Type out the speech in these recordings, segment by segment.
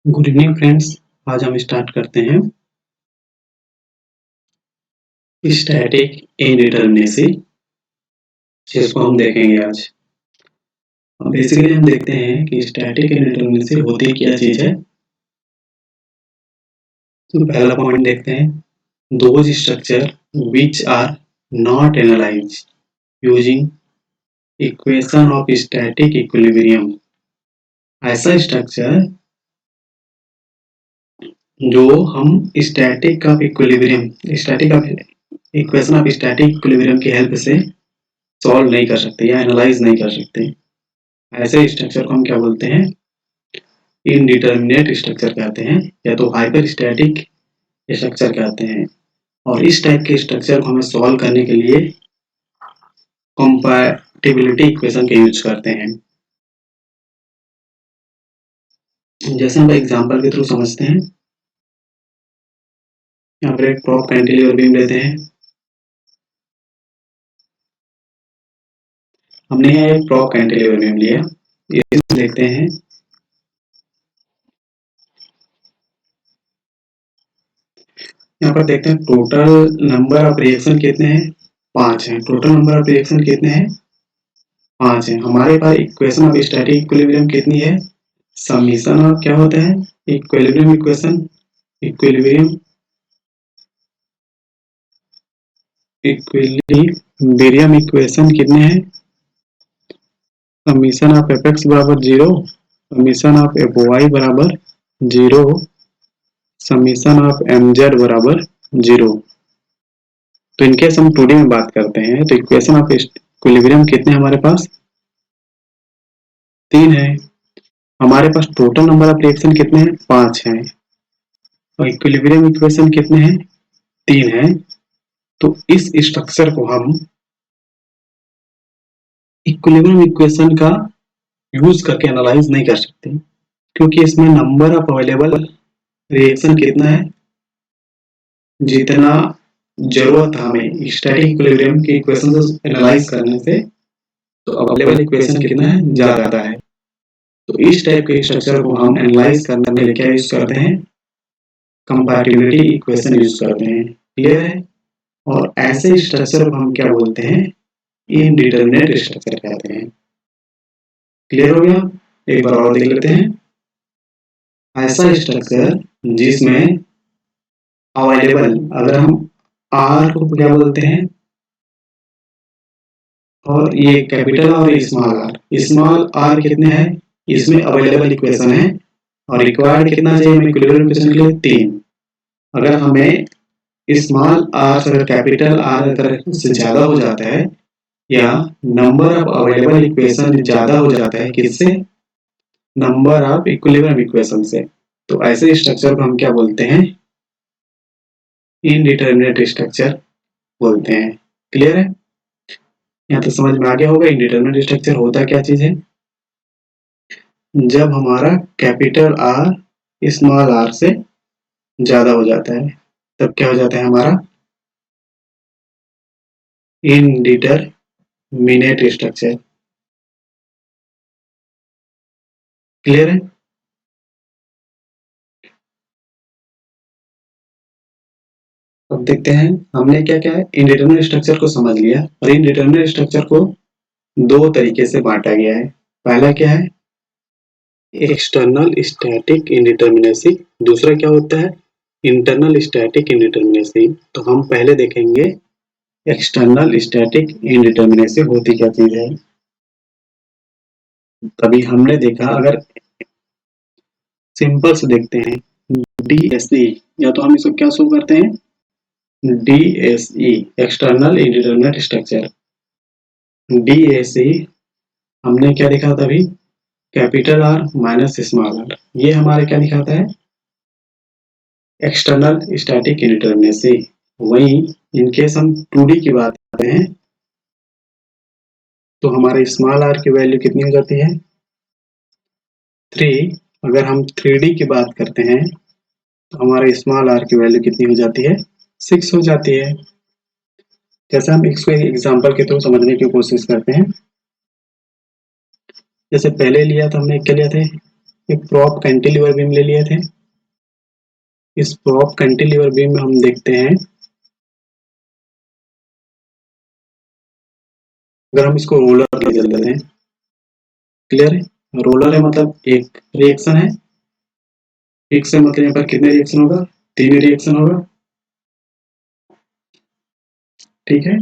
Good evening friends. आज हम start करते हैं स्टैटिक इनडिटरमिनेसी, जिसको हम देखेंगे आज। अब बेसिकली हम देखते हैं कि स्टैटिक इनडिटरमिनेसी होती क्या चीज है। तो पहला पॉइंट देखते हैं, those structure which are not analyse using equation of static equilibrium. ऐसा स्ट्रक्चर जो हम static of equilibrium static of equation of static equilibrium की हेल्प से सॉल्व नहीं कर सकते या एनालाइज नहीं कर सकते। ऐसे स्ट्रक्चर को हम क्या बोलते हैं? इनडिटरमिनेट स्ट्रक्चर कहते हैं, या तो हाइपरस्टैटिक स्ट्रक्चर कहते हैं। और इस टाइप के स्ट्रक्चर को हमें सॉल्व करने के लिए कंपैटिबिलिटी इक्वेशन के यूज करते हैं। जैसे हम एग्जांपल के थ्रू समझते हैं। यहाँ पर एक प्रॉप कैंटिलीवर बीम लेते हैं। हमने यहाँ एक प्रॉप कैंटिलीवर बीम लिया, ये देखते हैं। यहाँ पर देखते हैं टोटल नंबर ऑफ रिएक्शन कितने हैं? 5 हैं। टोटल नंबर ऑफ रिएक्शन कितने हैं? 5 है। हमारे पास इक्वेशन ऑफ स्टैटिक इक्विलिब्रियम कितनी है? समीशन ऑफ क्या होता है? इक्विलिब्रियम इक्वेशन, इक्विलिब्रियम इक्वेशन कितने हैं? समीशन ऑफ एफ एक्स बराबर 0, समीशन ऑफ एफ वाई बराबर 0, समीशन ऑफ एम जेड बराबर 0। तो इनकेस हम 2D में बात करते हैं तो इक्वेशन ऑफ इक्विलिब्रियम कितने हमारे पास? 3 है। हमारे पास टोटल नंबर ऑफ रिएक्शन कितने हैं? 5 हैं। और इक्विलिब्रियम इक्वेशन कितने हैं? 3 है। तो इस स्ट्रक्चर को हम इक्विलिब्रियम इक्वेशन का यूज करके एनालाइज नहीं कर सकते, क्योंकि इसमें नंबर ऑफ अवेलेबल रिएक्शन कितना है? जितना जरूरत हमें स्टैटिक इक्विलिब्रियम की इक्वेशन से एनालाइज करने से, तो अवेलेबल इक्वेशन कितना है? ज्यादा है। तो इस टाइप के स्ट्रक्चर को हम एनालाइज करने के लिए क्या यूज करते हैं? कंपैटिबिलिटी इक्वेशन यूज करते हैं। क्लियर है? और ऐसे स्ट्रक्चर को हम क्या बोलते हैं? इनडिटरमिनेट स्ट्रक्चर कहते हैं। क्लियर हो गया? एक बार और देख लेते हैं। ऐसा स्ट्रक्चर जिसमें अवेलेबल, अगर हम आर को क्या बोलते हैं, और ये कैपिटल और स्मॉल आर कितने हैं? इसमें अवेलेबल इक्वेशन है, और रिक्वायर्ड कितना चाहिए हमें इक्विलिब्रियम इक्वेशन के लिए? 3। अगर हमें स्मॉल आर से कैपिटल आर अगर से ज्यादा हो जाता है, या नंबर ऑफ अवेलेबल इक्वेशन ज्यादा हो जाता है, किससे? नंबर ऑफ इक्विलिब्रियम इक्वेशन से, तो ऐसे स्ट्रक्चर को हम क्या बोलते हैं? इनडिटरमिनेट स्ट्रक्चर बोलते हैं। क्लियर है? यहाँ तो समझ में आ गया होगा इनडिटरमिनेट स्ट्रक्चर होता क्या चीज है। जब हमारा कैपिटल आर स्मॉल आर से ज्यादा हो जाता है, तब क्या हो जाता है हमारा? Indeterminate structure. क्लियर है? अब देखते हैं हमने क्या क्या है। इनडिटरमिनेट स्ट्रक्चर को समझ लिया, और इनडिटरमिनेट स्ट्रक्चर को 2 तरीके से बांटा गया है। पहला क्या है? External static इनडिटरमिनेसी। दूसरा क्या होता है? Internal static इनडिटरमिनेसी। तो हम पहले देखेंगे एक्सटर्नल स्टैटिक इनडिटरमिनेसी होती क्या चीज है। तभी हमने देखा, अगर सिंपल से देखते हैं DSE, या तो हम इसको क्या शो करते हैं? DSE, external indeterminate structure. DSE हमने क्या देखा था अभी? Capital R minus small R. ये हमारे क्या दिखाता है? External static indeterminacy. वहीं इनकेस हम 2D की बात करते हैं, तो हमारे स्मॉल आर की वैल्यू कितनी हो जाती है? 3। अगर हम 3D की बात करते हैं, तो हमारे स्मॉल आर की वैल्यू कितनी हो जाती है? 6 हो जाती है। जैसे हम इसको एक एग्जांपल के थ्रू समझने की कोशिश करते हैं। जैसे पहले लिया था हमने, क्या लिया था? एक प्रॉप कैंटिलीवर बीम ले लिए थे। इस प्रॉप कैंटिलीवर बीम में हम देखते हैं, अगर हम इसको रोलर ले लेते हैं, क्लियर है, रोलर है मतलब एक रिएक्शन है, एक से मतलब यहाँ पर कितने रिएक्शन होगा, 3 रिएक्शन होगा, ठीक है।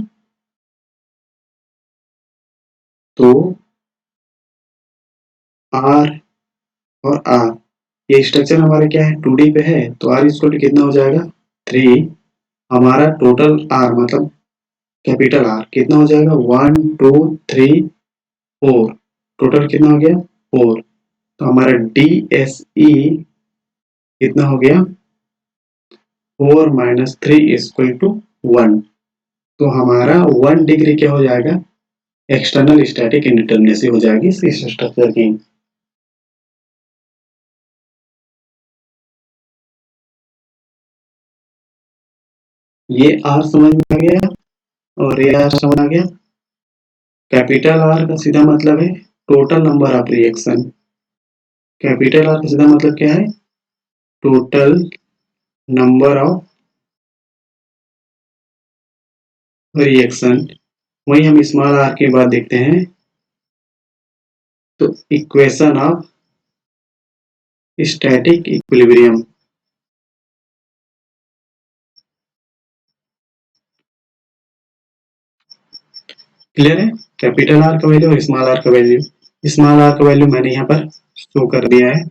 तो आर और आर, ये स्ट्रक्चर हमारा क्या है, 2D पे है, तो आर इसको कितना हो जाएगा 3, हमारा टोटल आर मतलब कैपिटल आर कितना हो जाएगा 1 2 3 4, टोटल कितना हो गया 4, तो हमारा डी एस ई कितना हो गया 4 माइनस 3 इक्वल टू 1, तो हमारा 1 डिग्री क्या हो जाएगा, एक्सटर्नल स्टैटिक इंडिटरमिनेसी हो जाएगी इस स्ट्रक्चर की। ये आर समझ में आ गया और ये आर समझ आ गया। कैपिटल आर का सीधा मतलब है total number of reaction, capital R का सीधा मतलब क्या है, टोटल नंबर ऑफ रिएक्शन। वही हम स्मॉल आर के बाद देखते हैं, तो equation of static equilibrium, clear है। कैपिटल आर का वैल्यू और स्मॉल आर का वैल्यू, स्मॉल आर का वैल्यू मैंने यहाँ पर शो कर दिया है।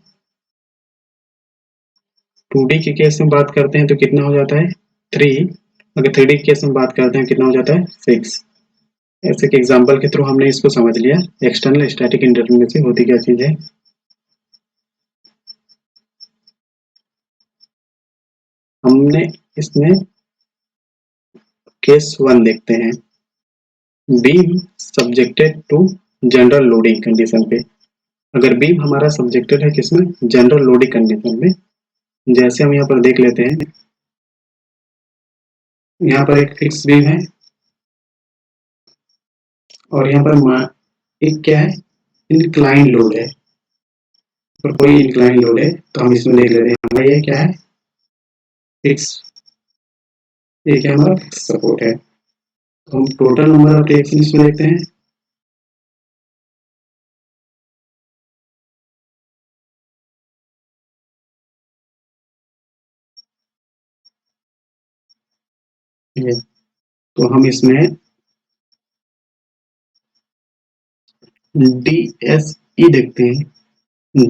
2D के केस में बात करते हैं तो कितना हो जाता है 3, अगर 3D के केस में बात करते हैं कितना हो जाता है 6। ऐसे के एग्जांपल के थ्रू हमने इसको समझ लिया एक्सटर्नल स्टैटिक इंडिटरमिनेसी होती क्या चीज है। हमने इसमें केस 1 देखते हैं, beam subjected to general loading condition पे। अगर बीम हमारा सब्जेक्टेड है किसमें, जनरल लोडिंग कंडीशन में, जैसे हम यहाँ पर देख लेते हैं, यहाँ पर एक फिक्स बीम है और यहाँ पर एक क्या है, इंक्लाइन लोड है, और कोई इंक्लाइन लोड है तो हम इसमें देख लेते हैं हमारा ये क्या है, फिक्स, ये क्या हमारा फिक्स सपोर्ट है। तो हम टोटल नंबर ऑफ रिएक्शन इसमें देखते हैं, ये तो हम इसमें डी एस ई देखते हैं,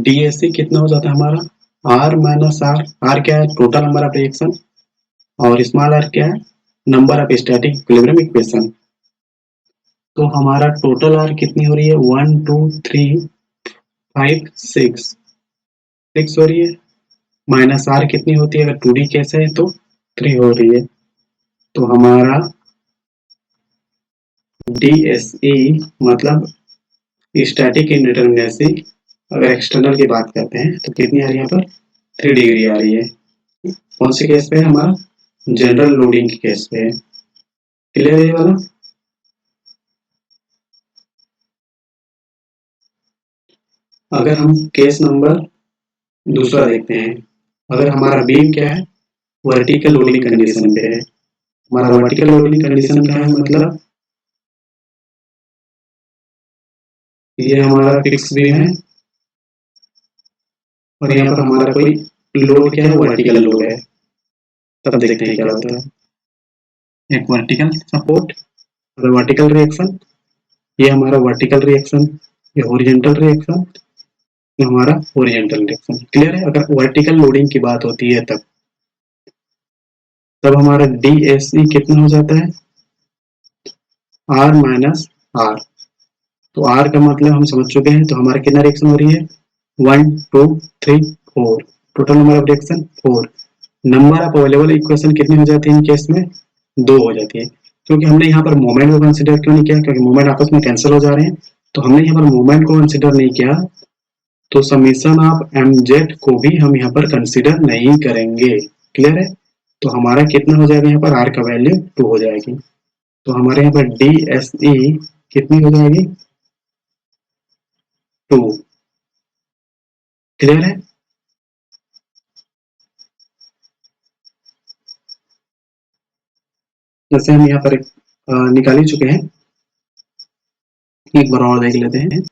डी एस ई कितना हो जाता है हमारा आर माइनस आर, आर क्या है टोटल नंबर ऑफ रिएक्शन और स्मॉल आर क्या है number of static equilibrium equation. तो हमारा टोटल आर कितनी हो रही है 1 2 3 5 6, 6 हो रही है, माइनस आर कितनी होती है अगर 2D केस है तो 3 हो रही है। तो हमारा डी एस ई मतलब स्टैटिक इंडिटरमिनेसी, अगर एक्सटर्नल की बात करते हैं तो कितनी आ रही है यहाँ पर 3 डिग्री आ रही है। कौन सी केस पे है हमारा, जनरल लोडिंग के केस पे है, क्लियर है ये वाला। अगर हम केस नंबर दूसरा देखते हैं, अगर हमारा बीम क्या है वर्टिकल लोडिंग कंडीशन पे है, हमारा वर्टिकल लोडिंग कंडीशन का है मतलब ये हमारा फिक्स बीम है और यहाँ पर हमारा कोई लोड क्या है वर्टिकल लोड है, तब देखते हैं क्या होता है। एक वर्टिकल सपोर्ट और वर्टिकल रिएक्शन, ये हमारा वर्टिकल रिएक्शन, ये हॉरिजॉन्टल रिएक्शन, ये हमारा हॉरिजॉन्टल रिएक्शन, क्लियर है। अगर वर्टिकल लोडिंग की बात होती है तब हमारा डी एस ई कितना हो जाता है आर माइनस आर, तो आर का मतलब हम समझ चुके हैं, तो हमारा कितना रिएक्शन हो रही है 1 2 3 4, total number of reaction 4, number of available equation कितनी हो जाती है इन केस में 2 हो जाती है। क्योंकि हमने यहाँ पर मोमेंट को कंसिडर क्यों नहीं किया, क्योंकि मोमेंट आपस में कैंसिल हो जा रहे हैं, तो हमने यहाँ पर मोमेंट को कंसिडर नहीं किया, तो समीशन ऑफ एम जेड को भी हम यहाँ पर कंसिडर नहीं करेंगे, क्लियर है। तो हमारा कितना हो जाएगा यहाँ पर आर का वैल्यू 2 हो जाएगी, तो हमारे यहाँ पर डी एस ई कितनी हो जाएगी 2, क्लियर है? जैसे हम यहाँ पर निकाल ही चुके हैं, एक बार और देख लेते हैं।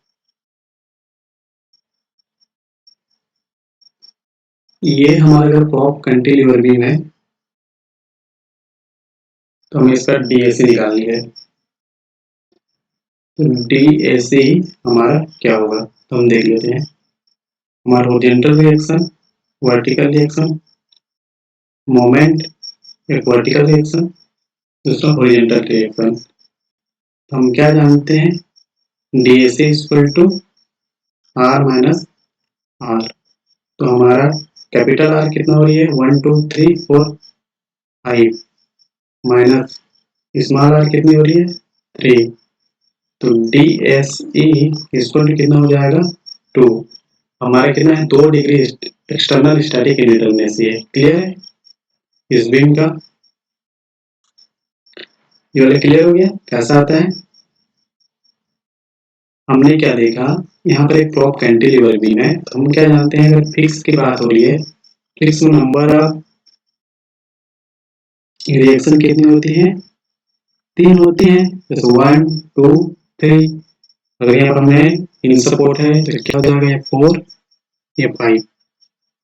ये हमारा अगर प्रॉप कैंटिलीवर बीम है तो हमें इसका डीएसी निकालनी है। तो डीएसी हमारा क्या होगा तो हम देख लेते हैं। हमारा horizontal reaction, vertical reaction, moment, एक वर्टिकल रिएक्शन, दूसरा हॉरिजॉन्टल रिएक्शन। तो हम क्या जानते हैं, DSE equal to R minus R. तो हमारा कैपिटल आर कितना हो रही है, 1 2 3 4 5 माइनस स्मॉल आर कितनी हो रही है, 3। तो D S E equal to कितना हो जाएगा, 2। हमारे कितना है, 2 डिग्री एक्सटर्नल स्टैटिक इंडिटरमिनेसी है। क्लियर है इस बीम का? ये वाला क्लियर हो गया कैसा आता है? हमने क्या देखा, यहाँ पर एक प्रॉप कैंटिलीवर बीम है। तो हम क्या जानते हैं, अगर फिक्स की बात हो रही है, फिक्स में नंबर ऑफ रिएक्शन कितनी होती है, 3 होती है। जैसे 1 2 3। अगर यहाँ पर हमें इन सपोर्ट है तो क्या हो जाएगा, ये 4 ये 5।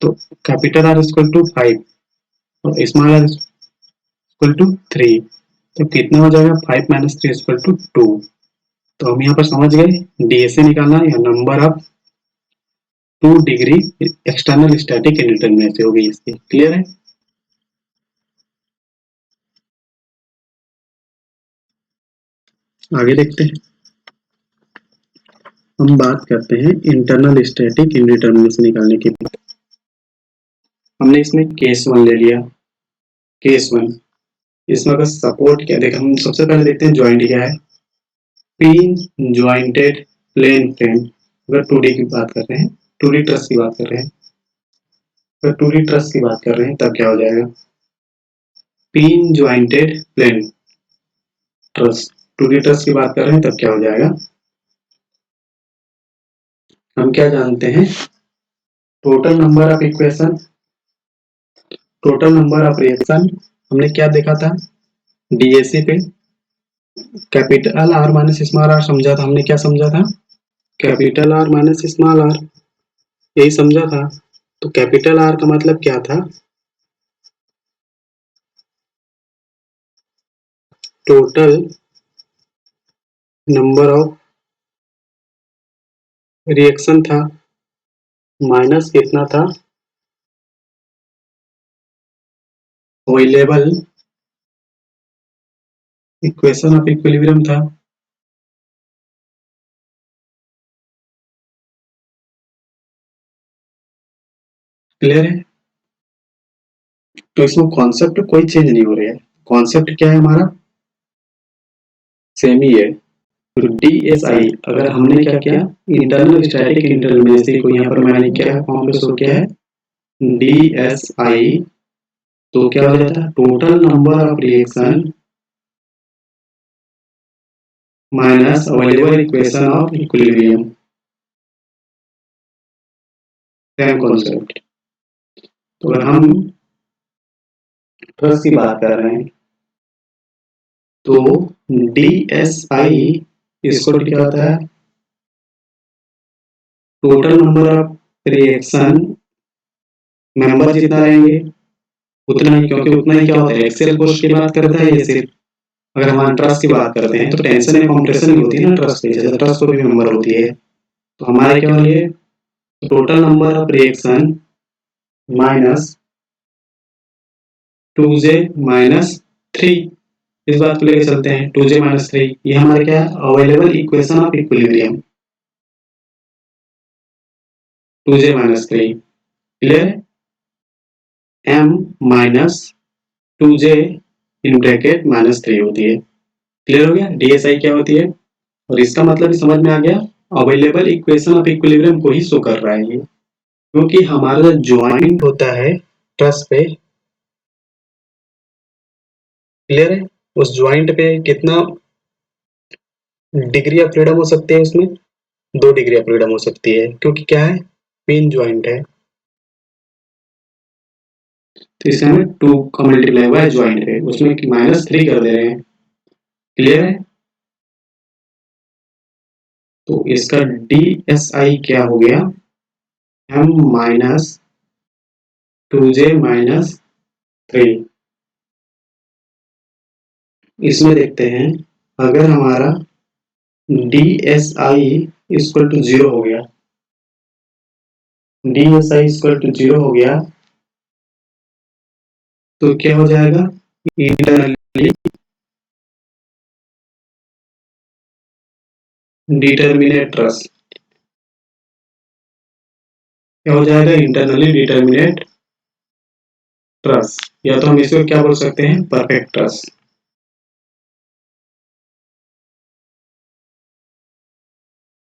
तो कैपिटल आर इक्वल टू 5 और स्मॉल आर इक्वल टू 3। तो कितना हो जाएगा, 5 माइनस 3 इक्वल टू 2। तो हम यहाँ पर समझ गए डीएसए निकालना या number of 2 degree external static indeterminacy होगी इसकी। क्लियर है? आगे देखते हैं। हम बात करते हैं इंटरनल स्टैटिक इंडिटरमिनेसी निकालने की। हमने इसमें केस 1 ले लिया। केस 1 इसमें अगर सपोर्ट क्या देखा, हम सबसे पहले देखते हैं ज्वाइंट क्या है। Pin jointed plane frame. अगर 2D की बात कर रहे हैं, 2D ट्रस की बात कर रहे हैं, अगर 2D ट्रस की बात कर रहे हैं तब क्या हो जाएगा, pin jointed plane truss. 2D truss की बात कर रहे हैं तब क्या हो जाएगा, हम क्या जानते हैं, total number of equation, total number of reaction. हमने क्या देखा था डीएसी पे, capital R minus small R समझा था। हमने क्या समझा था, capital R minus small R, यही समझा था। तो कैपिटल आर का मतलब क्या था, टोटल नंबर ऑफ रिएक्शन था, माइनस कितना था, अवेलेबल इक्वेशन ऑफ इक्विलिब्रियम था। क्लियर है? तो इसमें कॉन्सेप्ट कोई चेंज नहीं हो रहा है। कॉन्सेप्ट क्या है हमारा, सेम ही है। तो DSI अगर हमने क्या किया, इंटरनल स्टैटिक इंडिटरमिनेसी को यहाँ पर मैंने क्या फॉर्म पे शो किया है, DSI। तो क्या हो जाता है, total number of reaction minus available equation of equilibrium. Same concept. तो अगर हम ट्रस की बात कर रहे हैं तो DSI इसको क्या होता है, total number of reaction, member जितना रहेंगे उतना ही, क्योंकि उतना ही क्या होता है, एक्सेल फोर्स की बात करता है ये सिर्फ। अगर हम ट्रस की बात करते हैं तो टेंशन या कंप्रेशन भी होती है ना ट्रस पे, जैसे ट्रस को भी मेंबर होती है। तो हमारे क्या हो रही है, total number of reaction minus 2J minus 3। इस बात को लेकर चलते हैं, 2J माइनस 3 ये हमारे क्या है, available equation of equilibrium, 2J minus 3। Clear है? M minus 2J in bracket minus 3 होती है। क्लियर हो गया डीएसआई क्या होती है, और इसका मतलब भी समझ में आ गया, अवेलेबल इक्वेशन ऑफ इक्विलिब्रियम को ही शो कर रहा है ये। क्योंकि हमारा जो ज्वाइंट होता है ट्रस पे, क्लियर है, उस ज्वाइंट पे कितना डिग्री ऑफ फ्रीडम हो सकती है, उसमें 2 डिग्री ऑफ फ्रीडम हो सकती है। क्योंकि क्या है, पिन ज्वाइंट है, तो इसे हमें 2 का मल्टीप्लाई हुआ है ज्वाइंट पे, उसमें -3 कर दे रहे हैं। क्लियर है? तो इसका DSI क्या हो गया? M minus 2J minus 3। इसमें देखते हैं, अगर हमारा DSI इक्वल टू 0 हो गया, DSI इक्वल टू 0 हो गया, तो क्या हो जाएगा? Internally determinate truss. क्या हो जाएगा? इंटरनली डिटर्मिनेट ट्रस, या तो हम इसको क्या बोल सकते हैं? Perfect truss.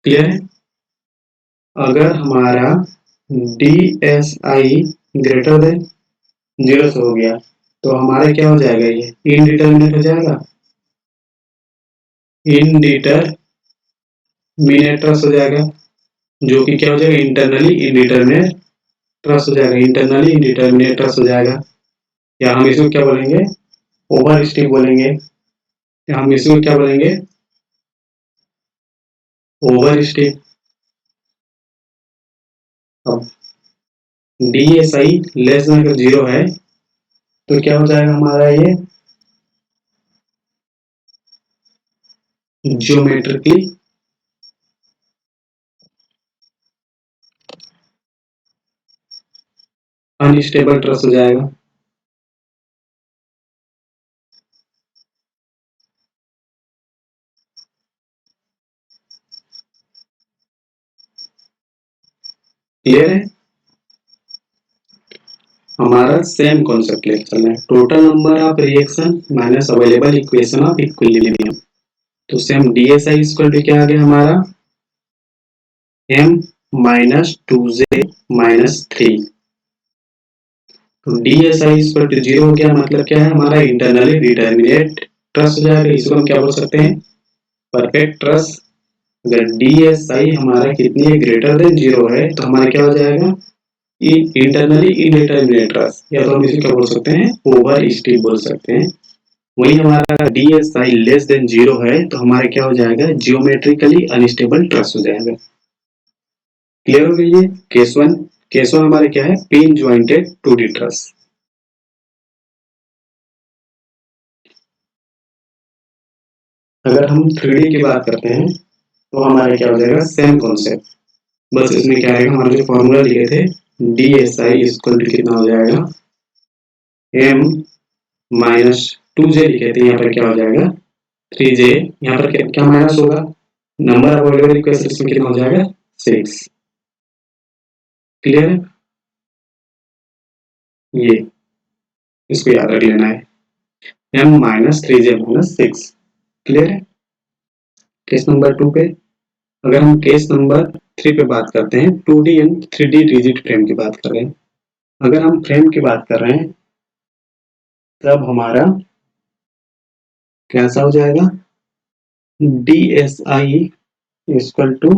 क्लियर है? अगर हमारा DSI ग्रेटर देन 0 से हो गया, तो हमारा क्या हो जाएगा? ये इनडिटर्मिनेट हो जाएगा, इनडिटरमिनेट ट्रस हो जाएगा, जो कि क्या हो जाएगा? इंटरनली इनडिटर्मिनेट ट्रस हो जाएगा, इंटरनली इनडिटर्मिनेट ट्रस हो जाएगा। या हम इसको क्या बोलेंगे? ओवर स्टिक बोलेंगे, या हम इसको क्या बोलेंगे? Over stick. अब DSI लेस देन अगर 0 है, तो क्या हो जाएगा हमारा? ये ज्योमेट्रिकली अनस्टेबल ट्रस हो जाएगा। क्लियर है? हमारा सेम कॉन्सेप्ट लेके चलना है, total number of reaction minus available equation of equilibrium. तो सेम DSI इक्वल टू क्या आ गया हमारा? M minus 2J minus 3। तो DSI इक्वल टू 0 हो गया, मतलब क्या है? हमारा इंटरनली डिटर्मिनेट ट्रस हो जाएगा, इसको हम क्या बोल सकते हैं? Perfect truss. अगर DSI हमारा कितनी है? ग्रेटर देन 0 है, तो हमारा क्या हो जाएगा? इंटरनली इनडिटर्मिनेट ट्रस, या तो हम इसे क्या बोल सकते हैं? ओवर स्टिक बोल सकते हैं। वही हमारा DSI लेस देन 0 है, तो हमारा क्या हो जाएगा? जियोमेट्रिकली अनस्टेबल ट्रस हो जाएगा। क्लियर हो गई है? केस वन हमारा क्या है? Pin jointed 2D truss. अगर हम 3D की बात करते हैं, तो हमारा क्या हो जाएगा? सेम कॉन्सेप्ट, बस इसमें क्या आएगा? हमारे जो फॉर्मूला लिए थे, DSI इक्वल टू कितना हो जाएगा? M माइनस 2J लिखे थे, यहाँ पर क्या हो जाएगा? 3J। यहाँ पर क्या माइनस होगा? नंबर ऑफ अवेलेबल इक्वेशंस में कितना हो जाएगा? 6। क्लियर है? ये इसको याद रख लेना है, M minus 3J minus 6। Clear है? केस नंबर 2 पे, अगर हम केस नंबर 3 पे बात करते हैं, 2D and 3D rigid frame की बात कर रहे हैं। अगर हम फ्रेम की बात कर रहे हैं, तब हमारा कैसा हो जाएगा? DSI equal to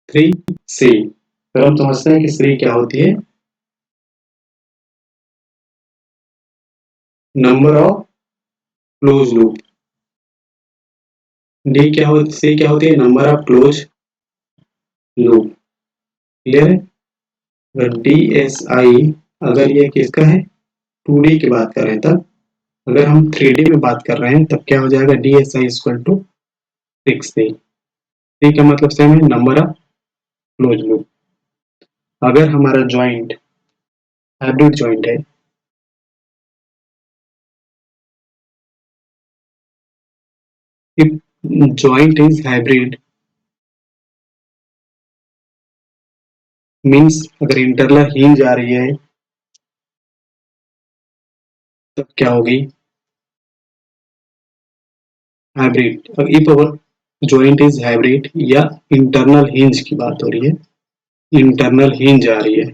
3C। तो हम समझते हैं कि 3 क्या होती है? Number of close loop. C क्या होती है? Number of close loop. Clear है? अगर DSI, अगर ये किसका है? 2D की बात कर रहे हैं, तब अगर हम 3D में बात कर रहे हैं, तब क्या हो जाएगा? DSI equal to 6C। C का मतलब सेम है, नंबर ऑफ क्लोज लूप। अगर हमारा ज्वाइंट हाइब्रिड ज्वाइंट है, if joint is hybrid means अगर इंटरनल हिंज आ रही है, तब क्या होगी? हाइब्रिड। अब if our joint is hybrid या इंटरनल हिंज की बात हो रही है, इंटरनल हिंज आ रही है,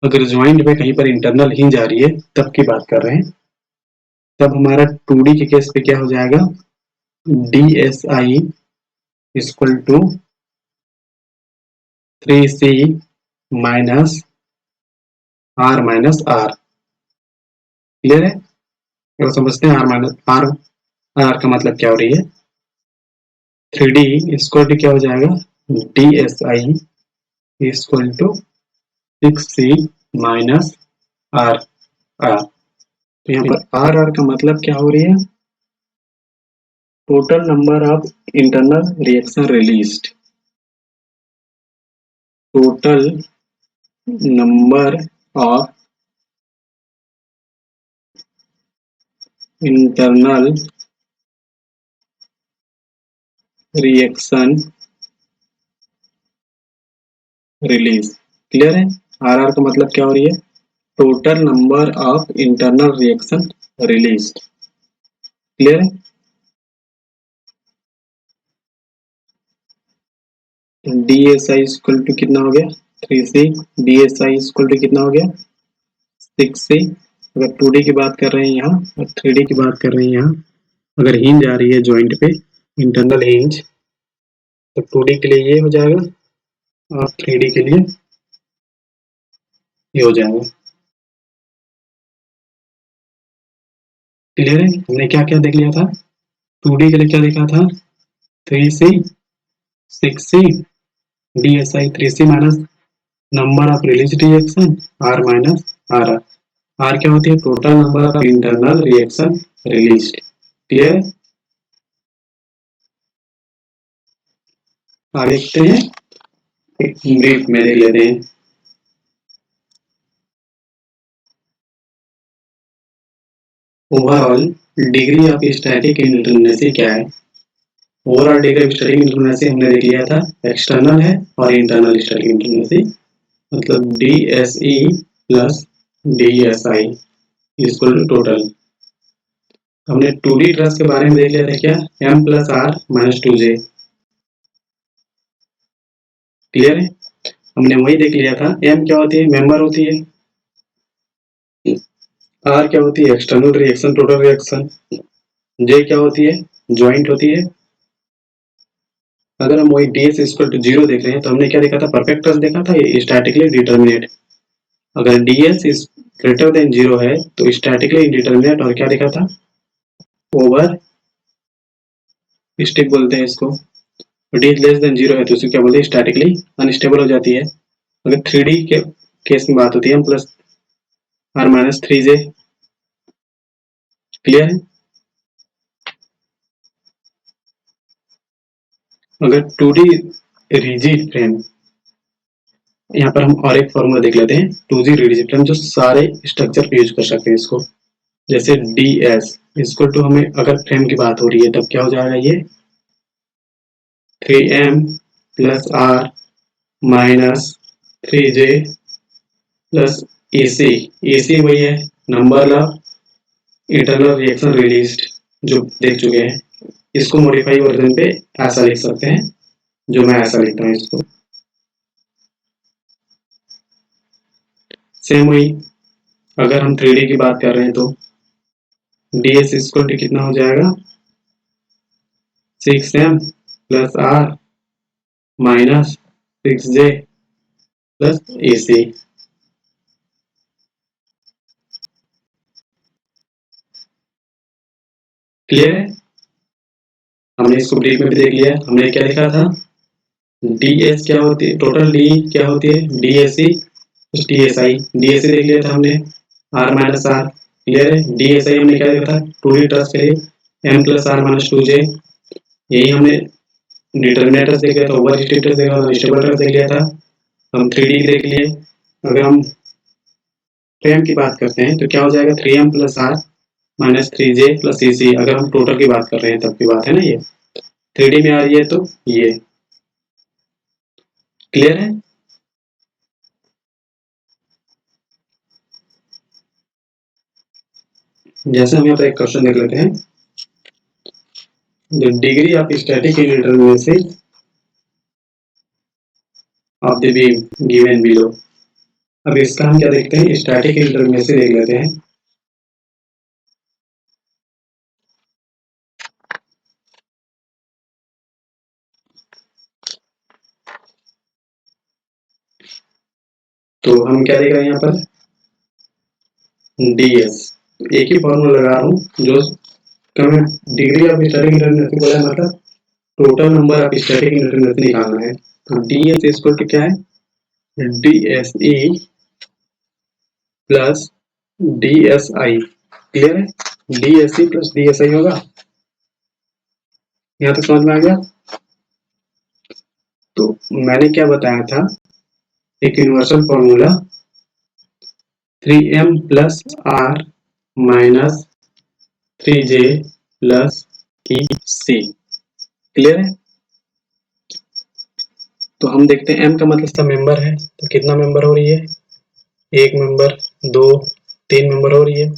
अगर ज्वाइंट में कहीं पर इंटरनल हिंज आ रही है, तब की बात कर रहे हैं, तब हमारा 2D के केस पे क्या हो जाएगा? DSI equal to 3C minus R minus R। Clear है? अगर समझते हैं, R माइनस R का मतलब क्या हो रही है। 3D इक्वल टू क्या हो जाएगा, DSI equal to 6C minus R R। तो यहाँ पर R का मतलब क्या हो रही है, total number of internal reaction released. Total number of internal reaction release. Clear है? आर का मतलब क्या हो रही है, total number of internal reaction release. Clear है? D S I equal to कितना हो गया, 3C। D S I equal to कितना हो गया, 6C। अगर 2D की बात कर रहे हैं यहाँ और 3D की बात कर रहे हैं यहाँ, अगर हिंज आ रही है जॉइंट पे, इंटरनल हिंज, तो 2D के लिए ये हो जाएगा और 3D के लिए ये हो जाएगा। क्लियर है? हमने क्या क्या देख लिया था, 2D के लिए क्या देखा था, 3C 6C, DSI 3C minus number of release reaction R minus R। R क्या होती है, total number of internal reaction release. Clear? आगे देखते हैं, एक ब्रीफ में देख लेते हैं। ओवरऑल डिग्री ऑफ स्टैटिक इंटरनेसी क्या है। ओवरऑल डिग्री ऑफ स्टैटिक इंटरनेसी हमने देख लिया था, एक्सटर्नल है और इंटरनल स्टैटिक इंटरनेसी, मतलब DSE plus DSI equal to total. हमने 2D ट्रस के बारे में देख लिया था क्या, M plus R minus 2J। Clear है? हमने वही देख लिया था, M क्या होती है, मेंबर होती है, R क्या होती है, external reaction total reaction, J क्या होती है, ज्वाइंट होती है। अगर हम वही DS इक्वल टू 0 देख रहे हैं तो हमने क्या देखा था, परफेक्ट ट्रस देखा था, ये स्टैटिकली डिटर्मिनेट। अगर DS इज ग्रेटर देन 0 है तो स्टैटिकली इंडिटर्मिनेट, और क्या देखा था, ओवर स्टिक बोलते हैं इसको। D लेस देन 0 है तो उसे क्या बोलते हैं, स्टैटिकली अनस्टेबल हो जाती है। अगर 3D के केस में बात होती है, M plus R minus 3J। Clear है? अगर 2D रिजिड फ्रेम, यहाँ पर हम और एक फॉर्मूला देख लेते हैं, 2G रिजिड फ्रेम जो सारे स्ट्रक्चर पे यूज कर सकते हैं इसको। जैसे DS इक्वल टू, हमें अगर फ्रेम की बात हो रही है तब क्या हो जाएगा, ये 3M plus R minus 3J plus AC। AC वही है, number of internal reaction released, जो देख चुके हैं। इसको मॉडिफाई वर्जन पे ऐसा लिख सकते हैं, जो मैं ऐसा लिखता हूँ इसको। सेम वही, अगर हम 3D की बात कर रहे हैं तो DS इक्वल टू कितना हो जाएगा, 6M plus R minus 6J plus AC। Clear है? हमने इसको ब्रीफ में भी देख लिया। हमने क्या देखा था, DS क्या होती है, टोटल D क्या होती है, DSE DSI। DSI देख लिया था हमने, R माइनस R। क्लियर है? DSI हमने क्या देखा था, 2D ट्रस के लिए M plus R minus 2J। यही हमने डिटर्मिनेटर्स देख लिया था, ओवर स्टेटस देखा था, स्टेबल ट्रस देख लिया था, हम 3D देख लिए। अगर हम फ्रेम की बात करते हैं तो क्या हो जाएगा, 3M plus R minus 3J plus CC। अगर हम टोटल की बात कर रहे हैं तब की बात है ना, ये 3D में आ रही है तो ये। क्लियर है? जैसे हम यहाँ पर एक क्वेश्चन देख लेते हैं, the degree of static indeterminacy of the beam given below. अब इसका हम क्या देखते हैं, स्टैटिक इंडिटरमिनेसी देख लेते हैं। तो हम क्या देख रहे हैं यहाँ पर, ds। एक ही फॉर्मूला लगा रहा हूँ जो हमें डिग्री ऑफ स्टैटिक इंटरफेरेंस बोला है, मतलब total number of static interference निकालना है। तो ds इक्वल टू क्या है, dse प्लस dsi। क्लियर है, dse प्लस dsi होगा। यहाँ तक समझ में आ गया। तो मैंने क्या बताया था, एक universal formula 3m plus r minus 3j plus ec। Clear है। तो हम देखते हैं m का मतलब सब मेंबर है, तो कितना मेंबर हो रही है, एक मेंबर, दो, तीन मेंबर हो रही है।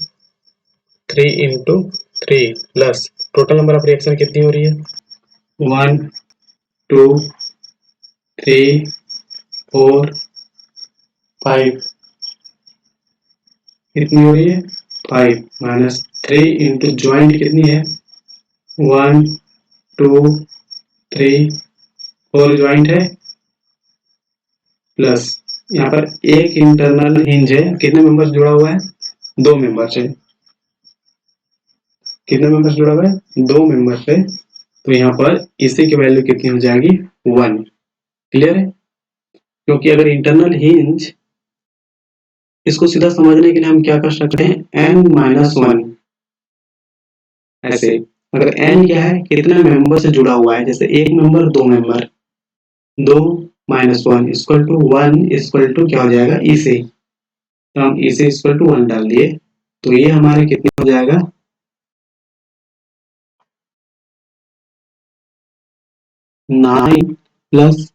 3 into 3 plus total number of reaction कितनी हो रही है, 1 2 3 4 5। कितनी हो रही है, 5 माइनस 3 इंटू ज्वाइंट कितनी है, 1 2 3 4 ज्वाइंट है, प्लस यहाँ पर एक इंटरनल हिंज है। कितने मेंबर्स जुड़ा हुआ है, दो मेंबर्स है। कितने मेंबर्स जुड़ा हुआ है, दो मेंबर्स है। तो यहाँ पर इसी की वैल्यू कितनी हो जाएगी, 1। क्लियर है। क्योंकि अगर इंटरनल हिंज, इसको सीधा समझने के लिए हम क्या कर सकते हैं, n-1 ऐसे। अगर n क्या है, कितने मेंबर से जुड़ा हुआ है, जैसे एक मेंबर, दो member, 2 minus 1 equal to 1 equal to क्या हो जाएगा, ई से। तो हम ई से इक्वल टू 1 डाल दिए, तो ये हमारे कितने हो जाएगा, 9 plus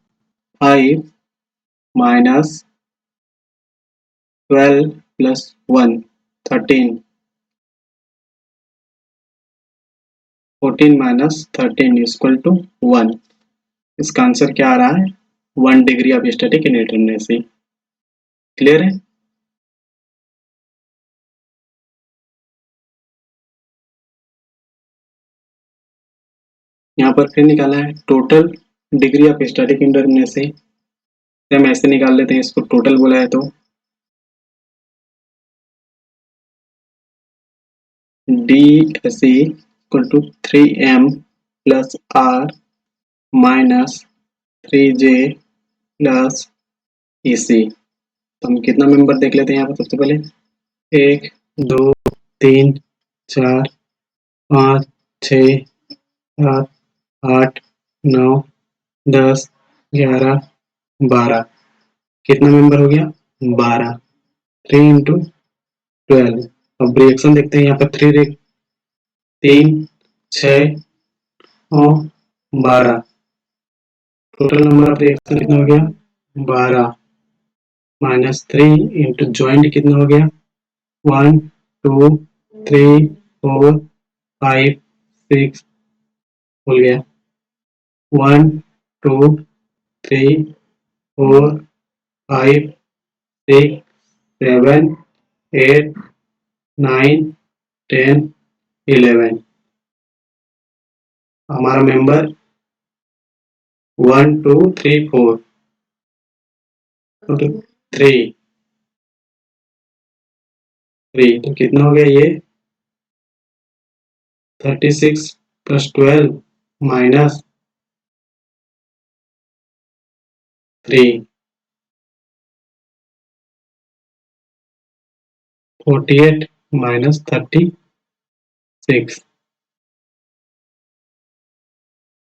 5 minus 12 plus 1 13, 14 minus 13 equal to 1। इसका आंसर क्या आ रहा है, 1 degree of static indeterminacy. Clear है। यहाँ पर फिर निकाला है total degree of static interference. हम ऐसे निकाल लेते हैं, इसको टोटल बोला है तो DSE equal to 3m plus r minus 3j plus EC। तो हम कितना मेंबर देख लेते हैं यहाँ पर, सबसे पहले 1 2 3 4 5 6 7 8 9 10 11 12। कितना मेंबर हो गया, 12। 3 इंटू 12। अब रिएक्शन देखते हैं, यहाँ पर 3 6 और 12। टोटल नंबर ऑफ रिएक्शन कितना हो गया, 12 माइनस 3 इंटू ज्वाइंट कितना हो गया, 1 2 3 4 5 6 हो गया, 1 2 3 4 5 6 7 8 9 10 11। हमारा मेंबर 1 2 3 4 3 3। तो कितना हो गया ये, 36 प्लस 12 माइनस 3 48 माइनस 36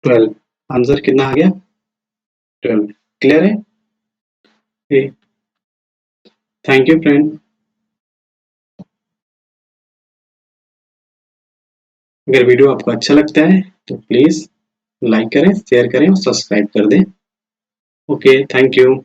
12। आंसर कितना आ गया, 12। क्लियर है। Thank you friend. अगर वीडियो आपको अच्छा लगता है तो प्लीज लाइक करें, शेयर करें और सब्सक्राइब कर दें। Okay, thank you.